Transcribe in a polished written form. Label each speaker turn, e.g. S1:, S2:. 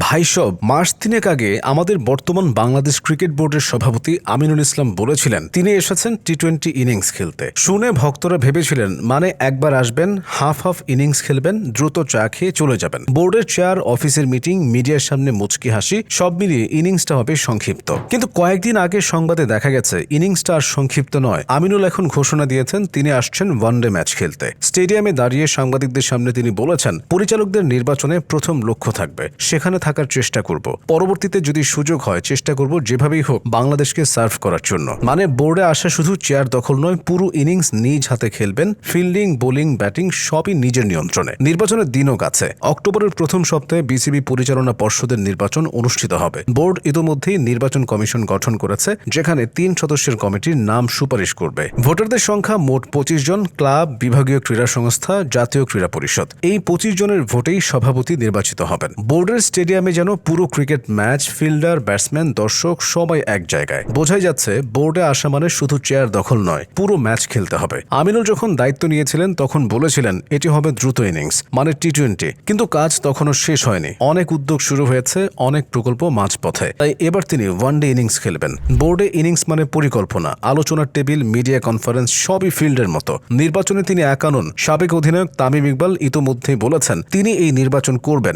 S1: ভাই সব মাস তিনেক আগে আমাদের বর্তমান বাংলাদেশ ক্রিকেট বোর্ডের সভাপতি আমিনুল ইসলাম বলেছিলেন তিনি এসেছেন টি-20 ইনিংস খেলতে। শুনে ভক্তরা ভেবেছিলেন মানে একবার আসবেন, হাফ হাফ ইনিংস খেলবেন, দ্রুত চা খেয়ে চলে যাবেন। বোর্ডের চেয়ার, অফিসের মিটিং, মিডিয়ার সামনে মুচকি হাসি, সব মিলিয়ে ইনিংসটা হবে সংক্ষিপ্ত। কিন্তু কয়েকদিন আগে সংবাদে দেখা গেছে ইনিংসটা আর সংক্ষিপ্ত নয়। আমিনুল এখন ঘোষণা দিয়েছেন তিনি আসছেন ওয়ানডে ম্যাচ খেলতে। স্টেডিয়ামে দাঁড়িয়ে সাংবাদিকদের সামনে তিনি বলেছেন পরিচালকদের নির্বাচনে প্রথম লক্ষ্য থাকবে, সেখানে থাকার চেষ্টা করব। পরবর্তীতে যদি সুযোগ হয় চেষ্টা করব যেভাবেই হোক বাংলাদেশকে সার্ভ করার জন্য। মানে বোর্ডে আসা শুধু চেয়ার দখল নয়, পুরো ইনিংস নিজ হাতে খেলবেন। ফিল্ডিং, বোলিং, ব্যাটিং সবই নিজের নিয়ন্ত্রণে। নির্বাচনের দিনও কাছে। অক্টোবরের প্রথম সপ্তাহে বিসিবি পরিচালনা পর্ষদের নির্বাচন অনুষ্ঠিত হবে। বোর্ড ইতোমধ্যেই নির্বাচন কমিশন গঠন করেছে, যেখানে 3 সদস্যের কমিটির নাম সুপারিশ করবে। ভোটারদের সংখ্যা মোট 25 জন। ক্লাব, বিভাগীয় ক্রীড়া সংস্থা, জাতীয় ক্রীড়া পরিষদ, এই 25 জনের ভোটেই সভাপতি নির্বাচিত হবেন। বোর্ডের স্টেডিয়ামে যেন পুরো ক্রিকেট ম্যাচ, ফিল্ডার, ব্যাটসম্যান, দর্শক সবাই এক জায়গায়। বোঝাই যাচ্ছে বোর্ডে আসা মানে শুধু চেয়ার দখল নয়, পুরো ম্যাচ খেলতে হবে। আমিনুল যখন দায়িত্ব নিয়েছিলেন তখন বলেছিলেন এটি হবে দ্রুত ইনিংস, মানে টি-20। কিন্তু কাজ তখনও শেষ হয়নি। অনেক উদ্যোগ শুরু হয়েছে, অনেক প্রকল্প মাঝপথে। তাই এবার তিনি ওয়ানডে ইনিংস খেলবেন। বোর্ডে ইনিংস মানে পরিকল্পনা, আলোচনার টেবিল, মিডিয়া কনফারেন্স সবই ফিল্ডের মতো। নির্বাচনে তিনি একা নন। সাবেক অধিনায়ক তামিম ইকবাল ইতোমধ্যেই বলেছেন তিনি এই নির্বাচন করবেন।